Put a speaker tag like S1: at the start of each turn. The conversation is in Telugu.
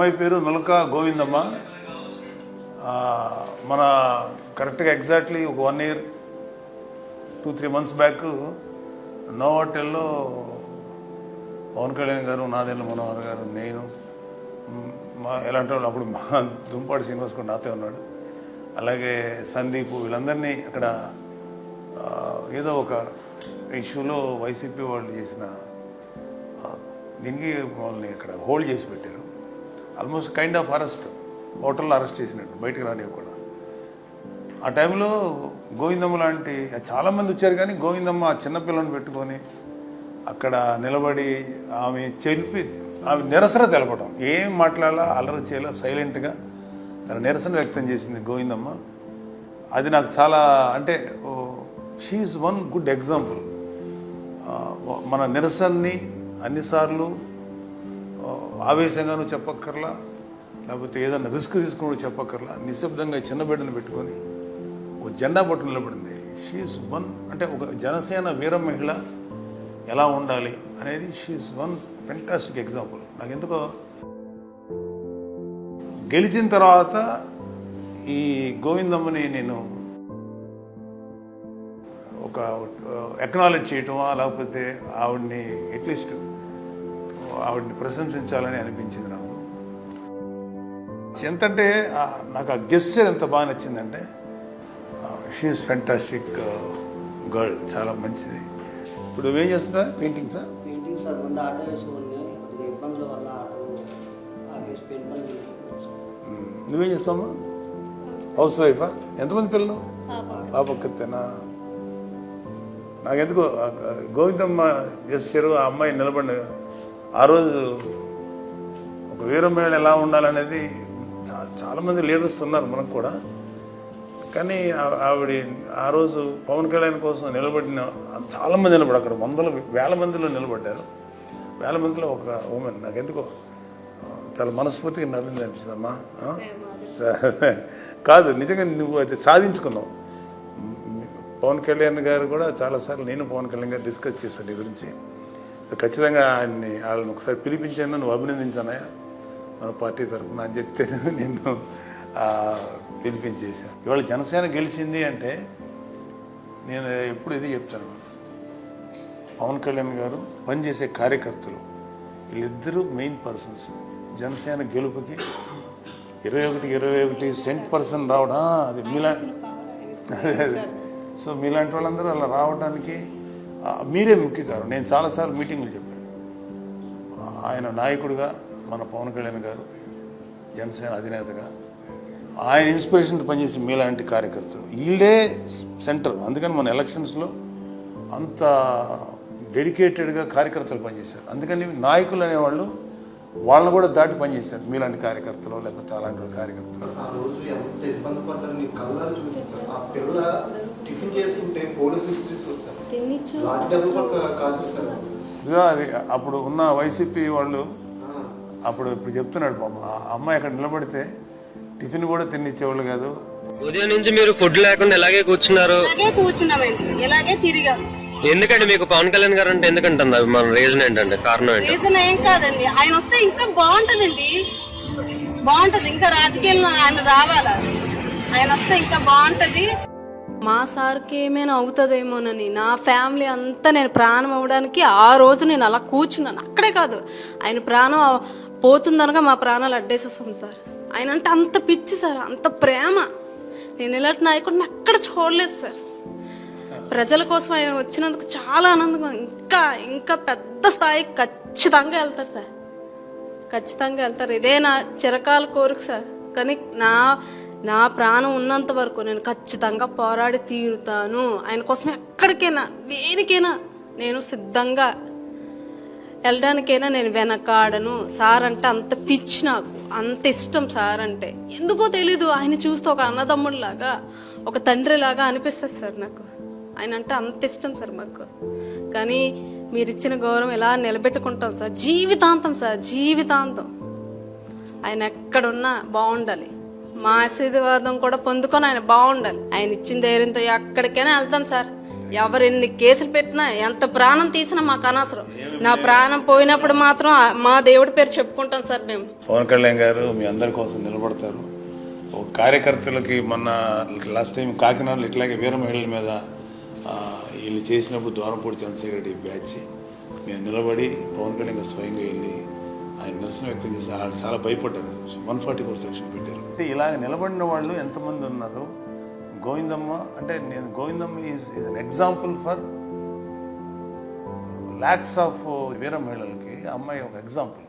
S1: అమ్మాయి పేరు నులక గోవిందమ్మ. మన కరెక్ట్గా ఎగ్జాక్ట్లీ ఒక 1 year 2-3 months బ్యాక్ నోవాటెల్లో పవన్ కళ్యాణ్ గారు, నాదెండ్ల మనోహర్ గారు, నేను ఎలాంటి వాళ్ళు అప్పుడు మా దుంపాడు శ్రీనివాస్ కూడా నాతో ఉన్నాడు, అలాగే సందీప్, వీళ్ళందరినీ అక్కడ ఏదో ఒక ఇష్యూలో వైసీపీ వాళ్ళు చేసిన దీనికి వాళ్ళని అక్కడ హోల్డ్ చేసి పెట్టారు. ఆల్మోస్ట్ కైండ్ ఆఫ్ అరెస్ట్, హోటల్లో అరెస్ట్ చేసినట్టు, బయటకు రానివ్వకుండా. ఆ టైంలో గోవిందమ్మ లాంటి చాలామంది వచ్చారు, కానీ గోవిందమ్మ ఆ చిన్నపిల్లని పెట్టుకొని అక్కడ నిలబడి ఆమె నిరసన తెలపడం, ఏం మాట్లాడాలా, అల్లరి చేయాలా, సైలెంట్గా తన నిరసన వ్యక్తం చేసింది గోవిందమ్మ. అది నాకు చాలా, అంటే షీఈస్ వన్ గుడ్ ఎగ్జాంపుల్. మన నిరసనని అన్నిసార్లు ఆవేశంగానూ చెప్పక్కర్లా, లేకపోతే ఏదన్నా రిస్క్ తీసుకుని చెప్పక్కర్లా, నిశ్శబ్దంగా చిన్న బిడ్డను పెట్టుకొని ఒక జెండా పట్టు నిలబడింది. షీఈస్ వన్, అంటే ఒక జనసేన వీర మహిళ ఎలా ఉండాలి అనేది షీఈస్ వన్ ఫెంటాస్టిక్ ఎగ్జాంపుల్. నాకు ఎందుకో గెలిచిన తర్వాత ఈ గోవిందమ్మని నేను ఒక ఎక్నాలెడ్జ్ చేయటమా, లేకపోతే ఆవిడ్ని అట్లీస్ట్ ఆవిడ్ని ప్రశంసించాలని అనిపించింది నాకు. ఎంతంటే నాకు ఆ గెస్చర్ ఎంత బాగా నచ్చిందంటే, షీఈస్ ఫెంటాస్టిక్ గర్ల్, చాలా మంచిది. ఇప్పుడు నువ్వేం చేస్తున్నా? పెయింటింగ్సా?
S2: పెయింటింగ్స్ సార్, ముందు ఆటో వేసి ఉన్నాయి, ఇబ్బందుల వల్ల ఆటో ఆఫీస్ పెయింట్ పని.
S1: నువ్వేం చేస్తావమ్మా? హౌస్ వైఫా? ఎంతమంది పిల్లలు? పాప ఒక్కతేనా? నాకెందుకో గోవిందమ్మ చేశారు, ఆ అమ్మాయి నిలబడి ఆ రోజు ఒక వీరమహిళ ఎలా ఉండాలనేది చాలామంది లీడర్స్ ఉన్నారు మనకు కూడా, కానీ ఆవిడ ఆ రోజు పవన్ కళ్యాణ్ కోసం నిలబడిన చాలామంది నిలబడి, అక్కడ వేల మందిలో నిలబడ్డారు. వేల మందిలో ఒక ఉమెన్. నాకెందుకో చాలా మనస్ఫూర్తిగా నవ్వింది అనిపిస్తుందమ్మా. కాదు, నిజంగా నువ్వు అయితే సాధించుకున్నావు. పవన్ కళ్యాణ్ గారు కూడా చాలాసార్లు నేను పవన్ కళ్యాణ్ గారు డిస్కస్ చేశాను నీ గురించి. ఖచ్చితంగా వాళ్ళని ఒకసారి పిలిపించాను, నువ్వు అభినందించానయా మన పార్టీ తరఫున అని చెప్తే నిన్ను పిలిపించేశాను. ఇవాళ జనసేన గెలిచింది అంటే నేను ఎప్పుడు ఇది చెప్తాను, పవన్ కళ్యాణ్ గారు పనిచేసే కార్యకర్తలు వీళ్ళిద్దరూ మెయిన్ పర్సన్స్. జనసేన గెలుపుకి 21% రావడం అది సో మీలాంటి వాళ్ళందరూ అలా రావడానికి మీరే ముఖ్య కారణం. నేను చాలాసార్లు మీటింగ్లు చెప్పాను, ఆయన నాయకుడిగా మన పవన్ కళ్యాణ్ గారు జనసేన అధినేతగా ఆయన ఇన్స్పిరేషన్తో పనిచేసి మీలాంటి కార్యకర్తలు వీళ్ళే సెంటర్. అందుకని మన ఎలక్షన్స్లో అంత డెడికేటెడ్గా కార్యకర్తలు పనిచేశారు. అందుకని నాయకులు అనేవాళ్ళు వాళ్ళని కూడా దాటి పనిచేశారు, మీలాంటి కార్యకర్తలు లేకపోతే అలాంటి కార్యకర్తలు.
S3: ఆ రోజు ఎంత ఇబ్బంది పడ్డారు నీ కళ్ళారు చూపించారు. ఆ పిల్ల టిఫిన్ చేస్తుంటే పోలీసులు కాసేస్తారు.
S1: అది అప్పుడు ఉన్న వైసీపీ వాళ్ళు అప్పుడు ఇప్పుడు చెప్తున్నాడు, పాప ఆ అమ్మాయి అక్కడ నిలబడితే టిఫిన్ కూడా తినిచ్చేవాళ్ళు కాదు.
S4: ఉదయం నుంచి మీరు ఫుడ్ లేకుండా ఎలాగే కూర్చున్నారు?
S5: ఇలాగే తిరిగాం.
S4: ఎందుకంటే మీకు పవన్ కళ్యాణ్ గారు అంటే ఎందుకంటే మన రీజన్ ఏంటంటే, కారణం ఏంటి?
S5: రీజన్ ఏం కాదండి, ఆయన వస్తే ఇంకా బాగుంటదండి, బాగుంటది. ఇంకా రాజకీయాల్లో ఆయన రావాలా, ఆయన వస్తే ఇంకా బాగుంటది.
S6: మా సార్కి ఏమైనా అవుతుందేమోనని నా ఫ్యామిలీ అంతా నేను ప్రాణం అవ్వడానికి ఆ రోజు నేను అలా కూర్చున్నాను. అక్కడే కాదు, ఆయన ప్రాణం పోతుందనగా మా ప్రాణాలు అడ్డేసేస్తాం సార్. ఆయన అంటే అంత పిచ్చి సార్, అంత ప్రేమ. నేను ఇలాంటి నాయకుడిని అక్కడ చూడలేదు సార్. ప్రజల కోసం ఆయన వచ్చినందుకు చాలా ఆనందంగా, ఇంకా ఇంకా పెద్ద స్థాయికి ఖచ్చితంగా వెళ్తారు సార్, ఖచ్చితంగా వెళ్తారు. ఇదే నా చిరకాల కోరిక సార్. కానీ నా ప్రాణం ఉన్నంత వరకు నేను ఖచ్చితంగా పోరాడి తీరుతాను. ఆయన కోసం ఎక్కడికైనా దేనికైనా నేను సిద్ధంగా వెళ్ళడానికైనా నేను వెనకాడను. సార్ అంటే అంత పిచ్చి, నాకు అంత ఇష్టం సార్ అంటే. ఎందుకో తెలీదు, ఆయన చూస్తే ఒక అన్నదమ్ముడిలాగా, ఒక తండ్రిలాగా అనిపిస్తుంది సార్ నాకు. ఆయన అంటే అంత ఇష్టం సార్ మాకు. కానీ మీరు ఇచ్చిన గౌరవం ఎలా నిలబెట్టుకుంటాం సార్, జీవితాంతం సార్, జీవితాంతం. ఆయన ఎక్కడున్నా బాగుండాలి, మా ఆశీర్వాదం కూడా పొందుకొని ఆయన బాగుండాలి. ఆయన ఇచ్చిన ధైర్యంతో ఎక్కడికైనా వెళ్తాం సార్, ఎవరెన్ని కేసులు పెట్టినా ఎంత ప్రాణం తీసినా మాకు అనవసరం. నా ప్రాణం పోయినప్పుడు మాత్రం మా దేవుడి పేరు చెప్పుకుంటాం సార్ మేము.
S1: పవన్ కళ్యాణ్ గారు మీ అందరి కోసం నిలబడతారు. ఒక కార్యకర్తలకి మొన్న లాస్ట్ టైం కాకినాడలో ఇట్లాగే వీర మహిళల మీద వీళ్ళు చేసినప్పుడు ద్వారంపూడి చంద్రశేఖర్ రెడ్డి బ్యాచ్ మేము నిలబడి పవన్ కళ్యాణ్ గారు స్వయంగా వెళ్ళి ఆయన నిరసన వ్యక్తం చేసి వాళ్ళు చాలా భయపడ్డారు. 144 సెక్షన్ పెట్టారు. అంటే ఇలాగ నిలబడిన వాళ్ళు ఎంతమంది ఉన్నారు. గోవిందమ్మ అంటే నేను Govindamma is an example for lakhs of వీర మహిళలకి అమ్మాయి ఒక ఎగ్జాంపుల్.